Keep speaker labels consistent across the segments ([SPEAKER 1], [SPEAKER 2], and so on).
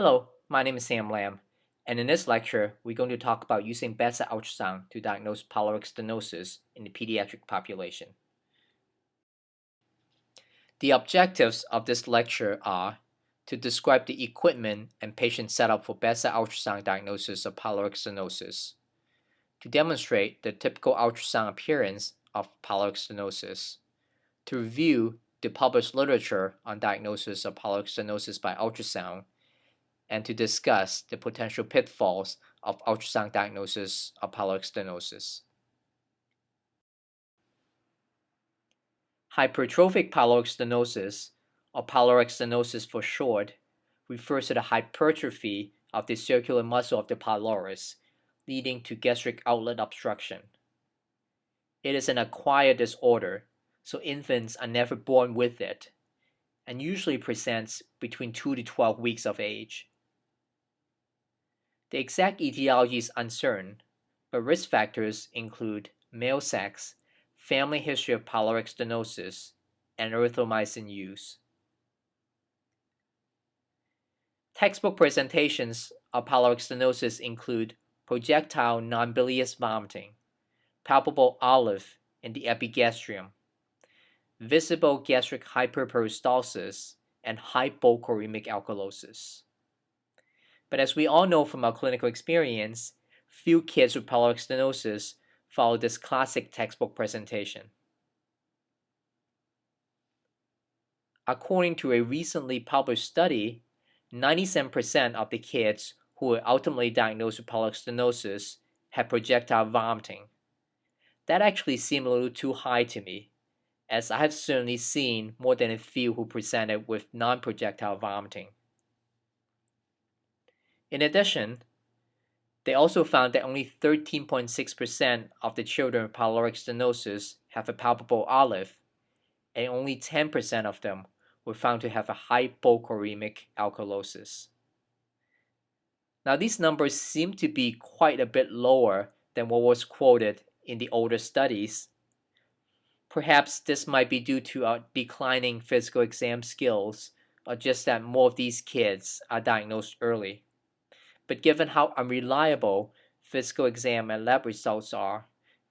[SPEAKER 1] Hello, my name is Sam Lam, and in this lecture, we're going to talk about using bedside ultrasound to diagnose pyloric stenosis in the pediatric population. The objectives of this lecture are to describe the equipment and patient setup for bedside ultrasound diagnosis of pyloric stenosis, to demonstrate the typical ultrasound appearance of pyloric stenosis, to review the published literature on diagnosis of pyloric stenosis by ultrasound, and to discuss the potential pitfalls of ultrasound diagnosis of pyloric stenosis. Hypertrophic pyloric stenosis, or pyloric stenosis for short, refers to the hypertrophy of the circular muscle of the pylorus, leading to gastric outlet obstruction. It is an acquired disorder, so infants are never born with it, and usually presents between 2 to 12 weeks of age. The exact etiology is uncertain, but risk factors include male sex, family history of pyloric stenosis, and erythromycin use. Textbook presentations of pyloric stenosis include projectile non-bilious vomiting, palpable olive in the epigastrium, visible gastric hyperperistalsis, and hypochoremic alkalosis. But as we all know from our clinical experience, few kids with pyloric stenosis follow this classic textbook presentation. According to a recently published study, 97% of the kids who were ultimately diagnosed with pyloric stenosis had projectile vomiting. That actually seemed a little too high to me, as I have certainly seen more than a few who presented with non-projectile vomiting. In addition, they also found that only 13.6% of the children with pyloric stenosis have a palpable olive, and only 10% of them were found to have a hypochoremic alkalosis. Now, these numbers seem to be quite a bit lower than what was quoted in the older studies. Perhaps this might be due to our declining physical exam skills, or just that more of these kids are diagnosed early. But given how unreliable physical exam and lab results are,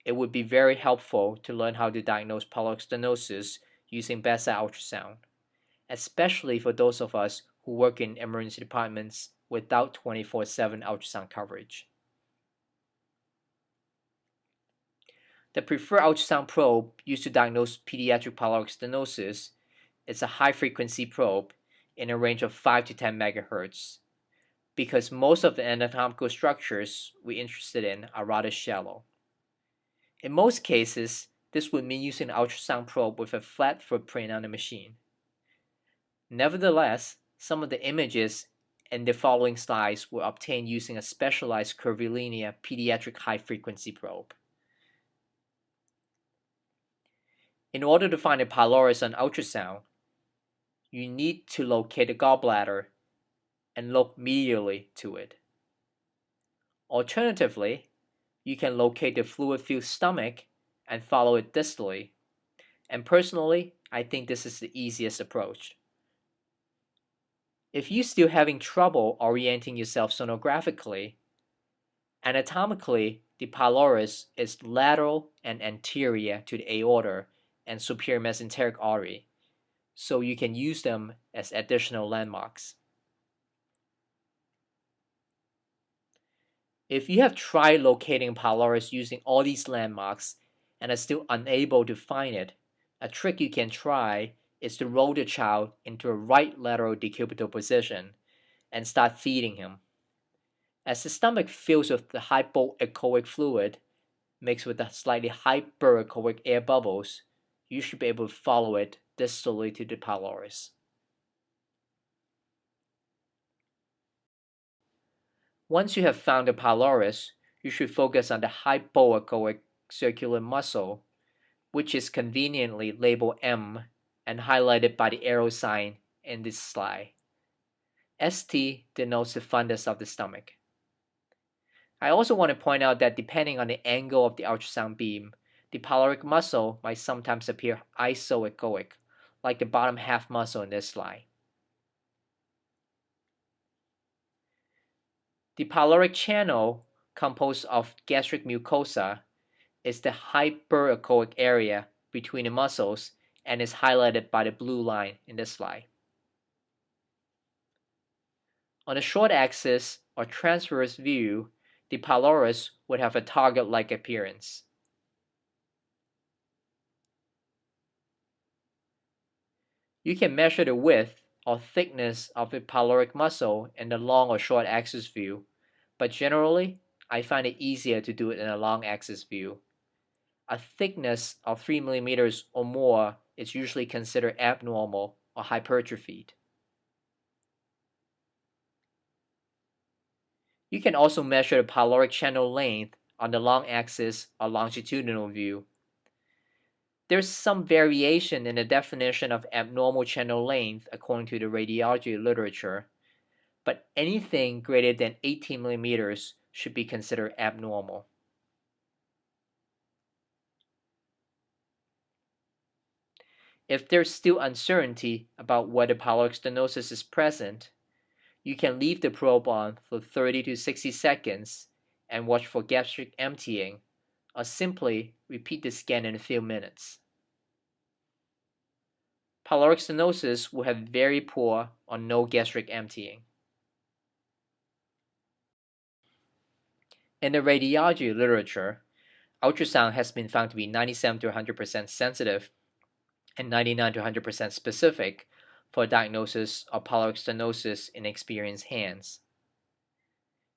[SPEAKER 1] it would be very helpful to learn how to diagnose pyloric stenosis using bedside ultrasound, especially for those of us who work in emergency departments without 24/7 ultrasound coverage. The preferred ultrasound probe used to diagnose pediatric pyloric stenosis is a high-frequency probe in a range of 5 to 10 megahertz, because most of the anatomical structures we're interested in are rather shallow. In most cases, this would mean using an ultrasound probe with a flat footprint on the machine. Nevertheless, some of the images in the following slides were obtained using a specialized curvilinear pediatric high-frequency probe. In order to find a pylorus on ultrasound, you need to locate the gallbladder and look medially to it. Alternatively, you can locate the fluid-filled stomach and follow it distally. And personally, I think this is the easiest approach. If you're still having trouble orienting yourself sonographically, anatomically, the pylorus is lateral and anterior to the aorta and superior mesenteric artery, so you can use them as additional landmarks. If you have tried locating pylorus using all these landmarks and are still unable to find it, a trick you can try is to roll the child into a right lateral decubital position and start feeding him. As the stomach fills with the hypoechoic fluid mixed with the slightly hyperechoic air bubbles, you should be able to follow it distally to the pylorus. Once you have found the pylorus, you should focus on the hypoechoic circular muscle, which is conveniently labeled M and highlighted by the arrow sign in this slide. ST denotes the fundus of the stomach. I also want to point out that depending on the angle of the ultrasound beam, the pyloric muscle might sometimes appear isoechoic, like the bottom half muscle in this slide. The pyloric channel, composed of gastric mucosa, is the hyperechoic area between the muscles and is highlighted by the blue line in this slide. On the short axis or transverse view, the pylorus would have a target-like appearance. You can measure the width or thickness of the pyloric muscle in the long or short axis view, but generally, I find it easier to do it in a long axis view. A thickness of 3 millimeters or more is usually considered abnormal or hypertrophied. You can also measure the pyloric channel length on the long axis or longitudinal view. There's some variation in the definition of abnormal channel length according to the radiology literature, but anything greater than 18 millimeters should be considered abnormal. If there's still uncertainty about whether pyloric stenosis is present, you can leave the probe on for 30 to 60 seconds and watch for gastric emptying, or simply repeat the scan in a few minutes. Pyloric stenosis will have very poor or no gastric emptying. In the radiology literature, ultrasound has been found to be 97 to 100% sensitive and 99 to 100% specific for diagnosis of pyloric stenosis in experienced hands.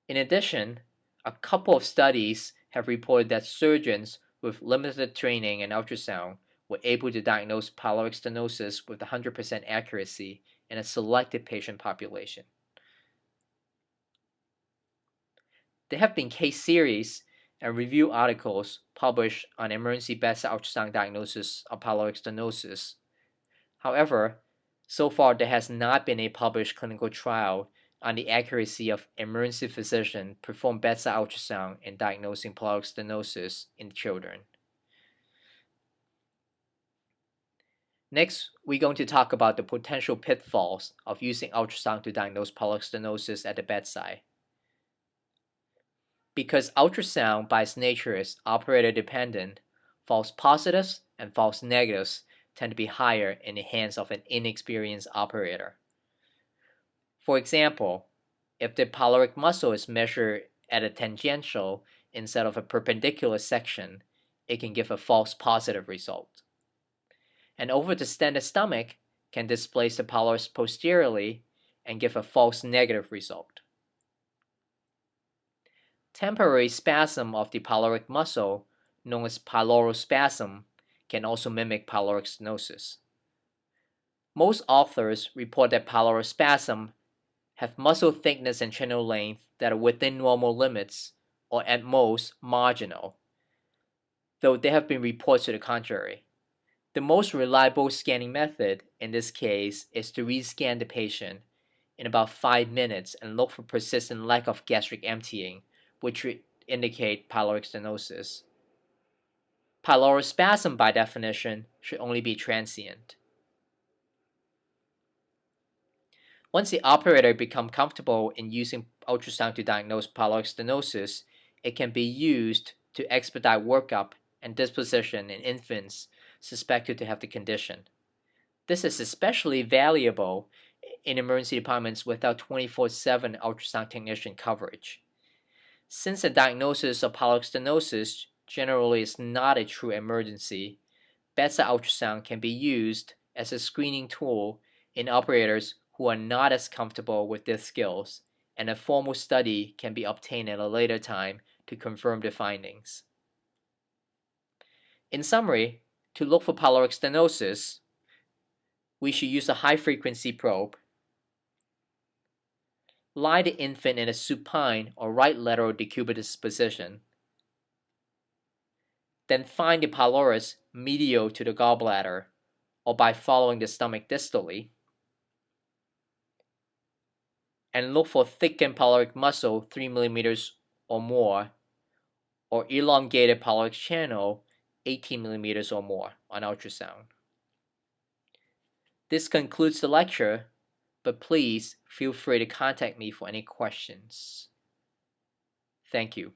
[SPEAKER 1] In addition, a couple of studies have reported that surgeons with limited training in ultrasound were able to diagnose pyloric stenosis with 100% accuracy in a selected patient population. There have been case series and review articles published on emergency bedside ultrasound diagnosis of pyloric stenosis. However, so far there has not been a published clinical trial on the accuracy of emergency physician performed bedside ultrasound in diagnosing pyloric stenosis in children. Next, we're going to talk about the potential pitfalls of using ultrasound to diagnose pyloric stenosis at the bedside. Because ultrasound by its nature is operator dependent, false positives and false negatives tend to be higher in the hands of an inexperienced operator. For example, if the pyloric muscle is measured at a tangential instead of a perpendicular section, it can give a false positive result. An over-distended stomach can displace the pylorus posteriorly and give a false negative result. Temporary spasm of the pyloric muscle, known as pylorospasm, can also mimic pyloric stenosis. Most authors report that pylorospasm have muscle thickness and channel length that are within normal limits, or at most marginal, though there have been reports to the contrary. The most reliable scanning method in this case is to rescan the patient in about 5 minutes and look for persistent lack of gastric emptying, which would indicate pyloric stenosis. Pylorospasm, by definition, should only be transient. Once the operator becomes comfortable in using ultrasound to diagnose pyloric stenosis, it can be used to expedite workup and disposition in infants suspected to have the condition. This is especially valuable in emergency departments without 24/7 ultrasound technician coverage. Since the diagnosis of pyloric stenosis generally is not a true emergency, bedside ultrasound can be used as a screening tool in operators who are not as comfortable with their skills, and a formal study can be obtained at a later time to confirm the findings. In summary, to look for pyloric stenosis, we should use a high-frequency probe, lie the infant in a supine or right lateral decubitus position, then find the pylorus medial to the gallbladder or by following the stomach distally, and look for thickened pyloric muscle 3 millimeters or more, or elongated pyloric channel 18 millimeters or more on ultrasound. This concludes the lecture, but please feel free to contact me for any questions. Thank you.